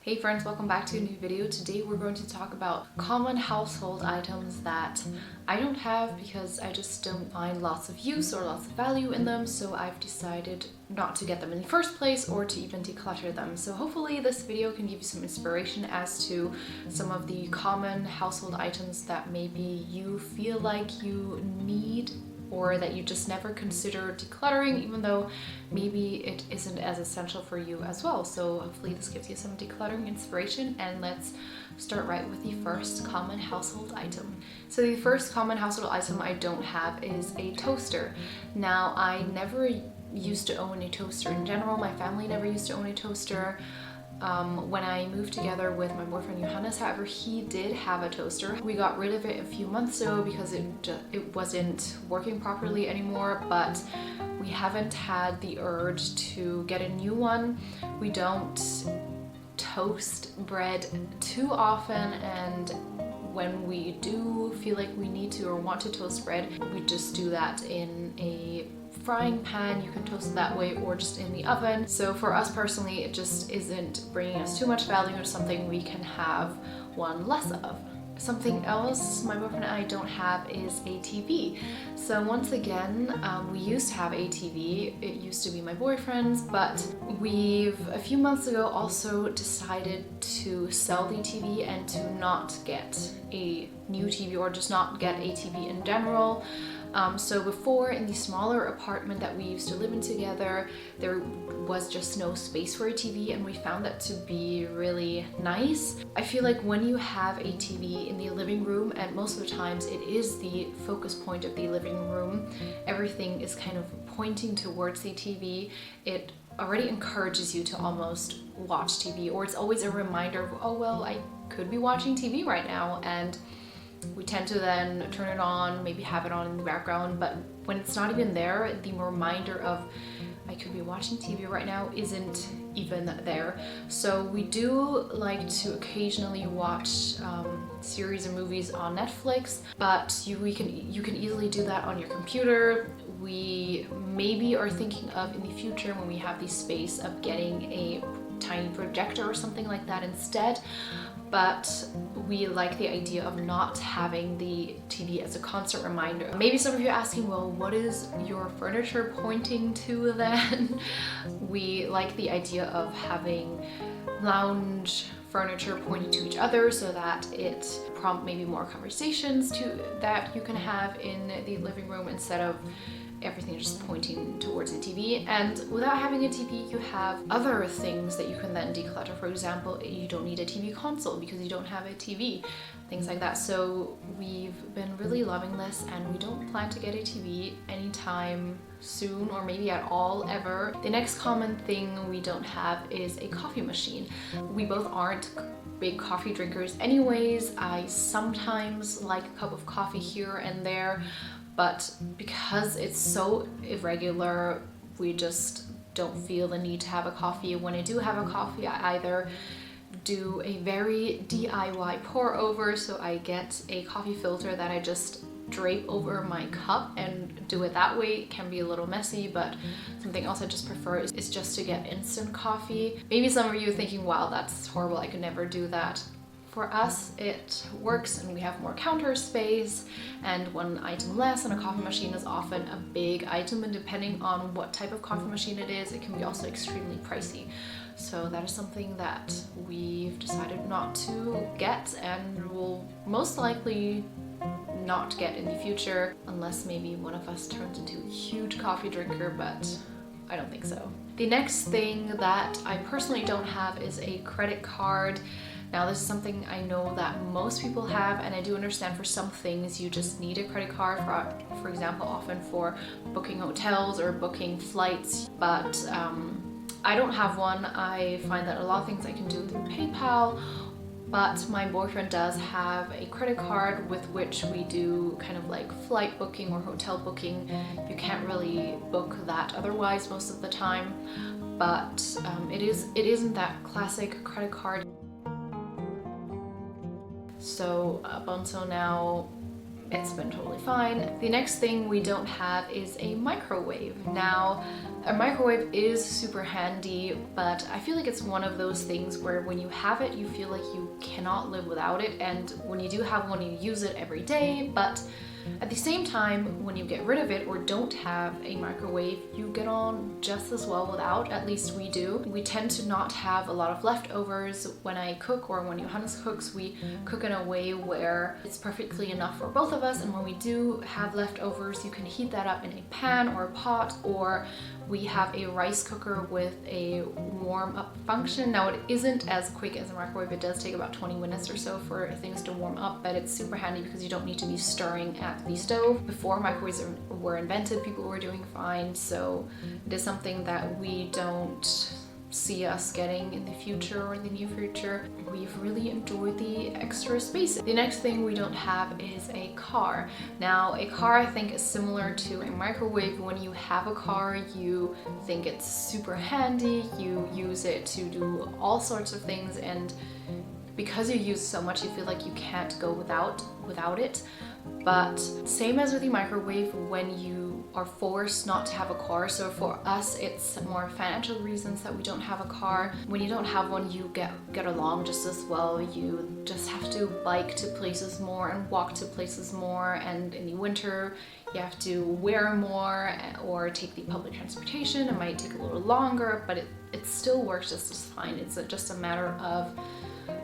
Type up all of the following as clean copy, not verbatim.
Hey friends, welcome back to a new video. Today we're going to talk about common household items that I don't have because I just don't find lots of use or lots of value in them, so I've decided not to get them in the first place or to even declutter them. So hopefully this video can give you some inspiration as to some of the common household items that maybe you feel like you need or that you just never consider decluttering, even though maybe it isn't as essential for you as well. So hopefully this gives you some decluttering inspiration, and let's start right with the first common household item. So the first common household item I don't have is a toaster. Now, I never used to own a toaster in general. My family never used to own a toaster. When I moved together with my boyfriend Johannes, however, he did have a toaster. We got rid of it a few months ago because it wasn't working properly anymore, but we haven't had the urge to get a new one. We don't toast bread too often, and when we do feel like we need to or want to toast bread, we just do that in a frying pan. You can toast it that way or just in the oven. So for us personally, it just isn't bringing us too much value or something we can have one less of. Something else my boyfriend and I don't have is a TV. So once again, we used to have a TV. It used to be my boyfriend's, but we've a few months ago also decided to sell the TV and to not get a new TV or just not get a TV in general. So before, in the smaller apartment that we used to live in together, there was just no space for a TV, and we found that to be really nice. I feel like when you have a TV in the living room, and most of the times it is the focus point of the living room, everything is kind of pointing towards the TV. It already encourages you to almost watch TV, or it's always a reminder of, oh well, I could be watching TV right now, and we tend to then turn it on, maybe have it on in the background, but when it's not even there, the reminder of I could be watching TV right now isn't even there. So we do like to occasionally watch series and movies on Netflix, but you can easily do that on your computer. We maybe are thinking of in the future, when we have the space, of getting a tiny projector or something like that instead. But we like the idea of not having the TV as a constant reminder. Maybe some of you are asking, well, what is your furniture pointing to then? We like the idea of having lounge furniture pointing to each other so that it prompts maybe more conversations that you can have in the living room instead of everything just pointing towards the TV. And without having a TV, you have other things that you can then declutter. For example, you don't need a TV console because you don't have a TV, things like that. So we've been really loving this, and we don't plan to get a TV anytime soon, or maybe at all ever. The next common thing we don't have is a coffee machine. We both aren't big coffee drinkers anyways. I sometimes like a cup of coffee here and there, but because it's so irregular, we just don't feel the need to have a coffee. When I do have a coffee, I either do a very DIY pour over, so I get a coffee filter that I just drape over my cup and do it that way. It can be a little messy, but something else I just prefer is just to get instant coffee. Maybe some of you are thinking, wow, that's horrible, I could never do that. For us, it works, and we have more counter space, and one item less, and a coffee machine is often a big item, and depending on what type of coffee machine it is, it can be also extremely pricey. So that is something that we've decided not to get, and will most likely not get in the future, unless maybe one of us turns into a huge coffee drinker, but I don't think so. The next thing that I personally don't have is a credit card. Now, this is something I know that most people have, and I do understand for some things you just need a credit card, for example, often for booking hotels or booking flights, but I don't have one. I find that a lot of things I can do through PayPal, but my boyfriend does have a credit card with which we do kind of like flight booking or hotel booking. You can't really book that otherwise most of the time, but it isn't that classic credit card. So up until now, it's been totally fine. The next thing we don't have is a microwave. Now, A microwave is super handy, but I feel like it's one of those things where when you have it, you feel like you cannot live without it, and when you do have one, you use it every day, but at the same time, when you get rid of it or don't have a microwave, you get on just as well without. At least we do. We tend to not have a lot of leftovers. When I cook or when Johannes cooks, we cook in a way where it's perfectly enough for both of us, and when we do have leftovers, you can heat that up in a pan or a pot, or we have a rice cooker with a warm up function. Now it isn't as quick as a microwave. It does take about 20 minutes or so for things to warm up, but it's super handy because you don't need to be stirring at the stove. Before microwaves were invented, people were doing fine, so it is something that we don't see us getting in the future or in the near future. We've really enjoyed the extra space. The next thing we don't have is a car. Now, a car I think is similar to a microwave. When you have a car, you think it's super handy, you use it to do all sorts of things, and because you use so much, you feel like you can't go without it. But same as with the microwave, when you are forced not to have a car, so for us it's more financial reasons that we don't have a car. When you don't have one, you get along just as well. You just have to bike to places more and walk to places more, and in the winter you have to wear more or take the public transportation. It might take a little longer, but it still works just as fine. It's just a matter of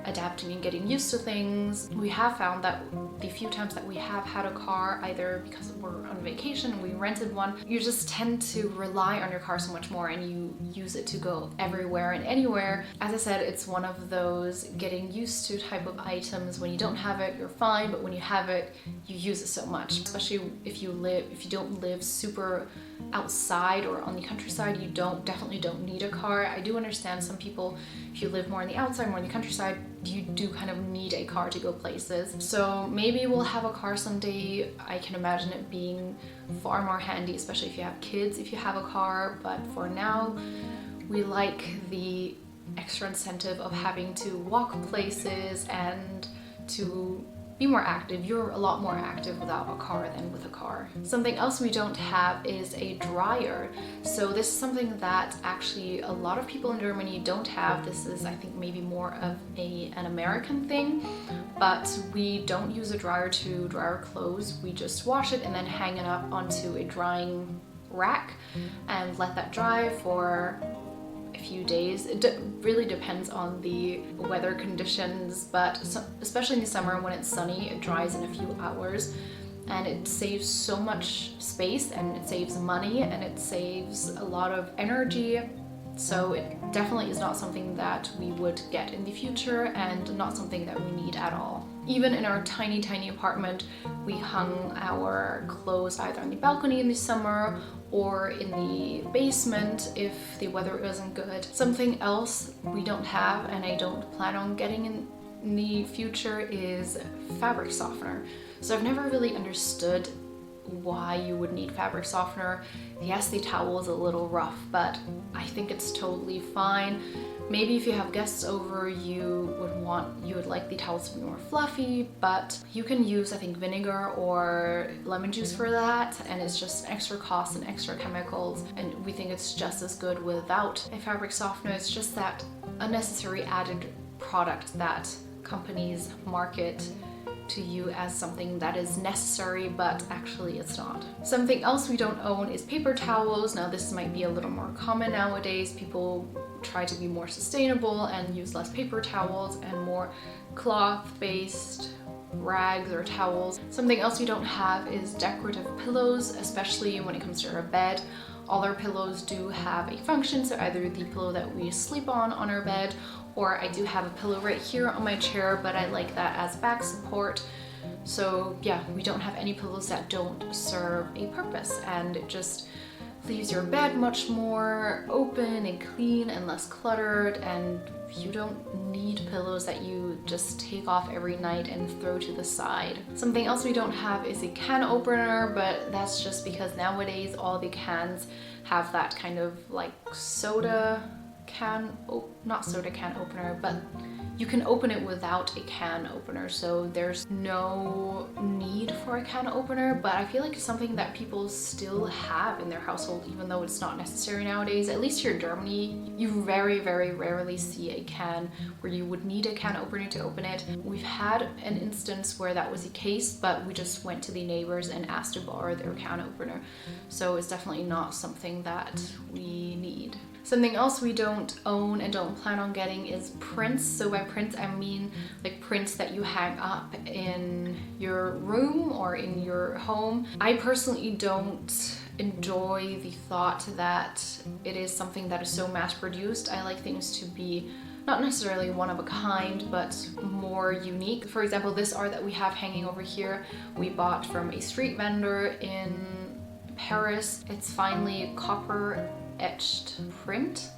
adapting and getting used to things. We have found that the few times that we have had a car, either because we're on vacation and we rented one, you just tend to rely on your car so much more, and you use it to go everywhere and anywhere. As I said, it's one of those getting used to type of items. When you don't have it, you're fine, but when you have it, you use it so much. Especially if you don't live super outside or on the countryside, you definitely don't need a car. I do understand some people, if you live more on the outside, more in the countryside, you do kind of need a car to go places. So maybe we'll have a car someday. I can imagine it being far more handy, especially if you have kids, if you have a car. But for now, we like the extra incentive of having to walk places and to be more active. You're a lot more active without a car than with a car. Something else we don't have is a dryer. So this is something that actually a lot of people in Germany don't have. This is, I think, maybe more of an American thing, but we don't use a dryer to dry our clothes. We just wash it and then hang it up onto a drying rack and let that dry for a few days. It really depends on the weather conditions, but especially in the summer when it's sunny, it dries in a few hours, and it saves so much space, and it saves money, and it saves a lot of energy. So it definitely is not something that we would get in the future, and not something that we need at all. Even in our tiny apartment, we hung our clothes either on the balcony in the summer or in the basement if the weather isn't good. Something else we don't have, and I don't plan on getting in the future, is fabric softener. So I've never really understood why you would need fabric softener. Yes, the towel is a little rough, but I think it's totally fine. Maybe if you have guests over, you would like the towels to be more fluffy, but you can use, I think, vinegar or lemon juice for that, and it's just extra cost and extra chemicals, and we think it's just as good without a fabric softener. It's just that unnecessary added product that companies market to you as something that is necessary, but actually it's not. Something else we don't own is paper towels. Now this might be a little more common nowadays. People try to be more sustainable and use less paper towels and more cloth-based rags or towels. Something else we don't have is decorative pillows, especially when it comes to our bed. All our pillows do have a function, so either the pillow that we sleep on our bed, or I do have a pillow right here on my chair, but I like that as back support. So yeah, we don't have any pillows that don't serve a purpose, and it just leaves your bed much more open and clean and less cluttered, and you don't need pillows that you just take off every night and throw to the side. Something else we don't have is a can opener, but that's just because nowadays all the cans have that kind of like soda not soda can opener, but you can open it without a can opener, so there's no need for a can opener. But I feel like it's something that people still have in their household, even though it's not necessary nowadays. At least here in Germany, you very, very rarely see a can where you would need a can opener to open it. We've had an instance where that was the case, but we just went to the neighbors and asked to borrow their can opener. So it's definitely not something that we need. Something else we don't own and don't plan on getting is prints. So by prints, I mean like prints that you hang up in your room or in your home. I personally don't enjoy the thought that it is something that is so mass produced. I like things to be not necessarily one of a kind, but more unique. For example, this art that we have hanging over here, we bought from a street vendor in Paris. It's finely copper etched print.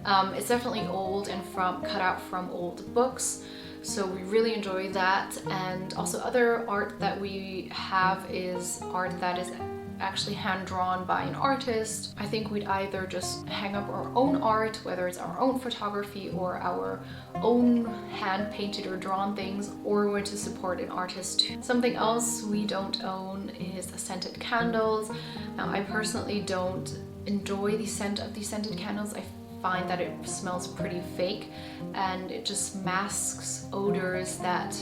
It's definitely old and cut out from old books, so we really enjoy that. And also other art that we have is art that is actually hand drawn by an artist. I think we'd either just hang up our own art, whether it's our own photography or our own hand painted or drawn things, or we're going to support an artist too. Something else we don't own is scented candles. Now, I personally don't enjoy the scent of the scented candles. I find that it smells pretty fake and it just masks odors that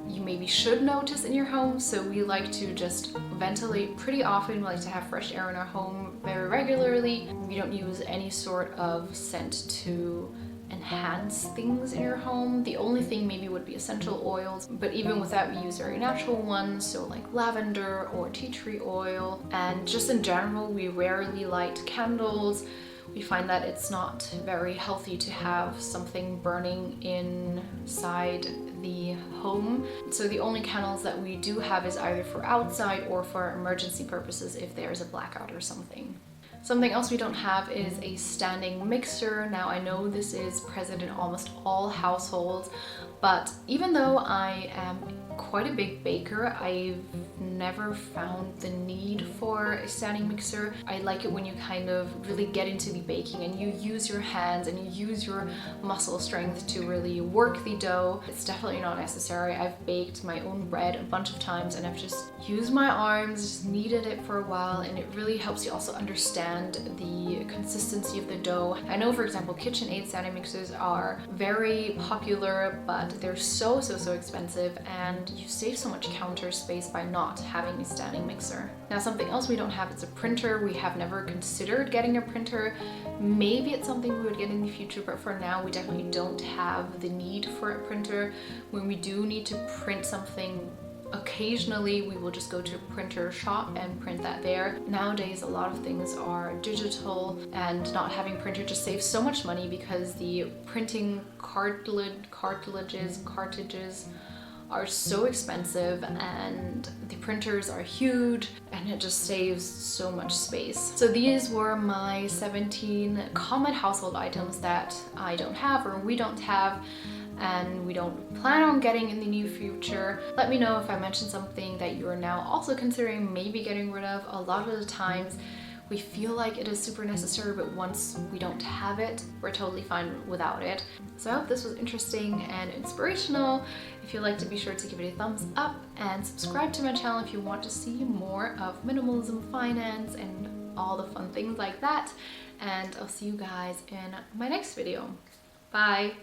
you maybe should notice in your home. So we like to just ventilate pretty often. We like to have fresh air in our home very regularly. We don't use any sort of scent to enhance things in your home. The only thing maybe would be essential oils, but even with that we use very natural ones, so like lavender or tea tree oil. And just in general, we rarely light candles. We find that it's not very healthy to have something burning inside the home. So the only candles that we do have is either for outside or for emergency purposes if there's a blackout or something. Something else we don't have is a standing mixer. Now, I know this is present in almost all households, but even though I am quite a big baker, I've never found the need for a standing mixer. I like it when you kind of really get into the baking and you use your hands and you use your muscle strength to really work the dough. It's definitely not necessary. I've baked my own bread a bunch of times and I've just used my arms, just kneaded it for a while, and it really helps you also understand the consistency of the dough. I know, for example, KitchenAid standing mixers are very popular, but they're so expensive, and you save so much counter space by not having a standing mixer. Now, something else we don't have is a printer. We have never considered getting a printer. Maybe it's something we would get in the future, but for now we definitely don't have the need for a printer. When we do need to print something, occasionally we will just go to a printer shop and print that there. Nowadays a lot of things are digital, and not having printer just saves so much money because the printing cartridges are so expensive and the printers are huge, and it just saves so much space. So these were my 17 common household items that I don't have, or we don't have, and we don't plan on getting in the near future. Let me know if I mentioned something that you are now also considering maybe getting rid of. A lot of the times we feel like it is super necessary, but once we don't have it, we're totally fine without it. So I hope this was interesting and inspirational. If you liked it, be sure to give it a thumbs up and subscribe to my channel if you want to see more of minimalism, finance, and all the fun things like that. And I'll see you guys in my next video. Bye!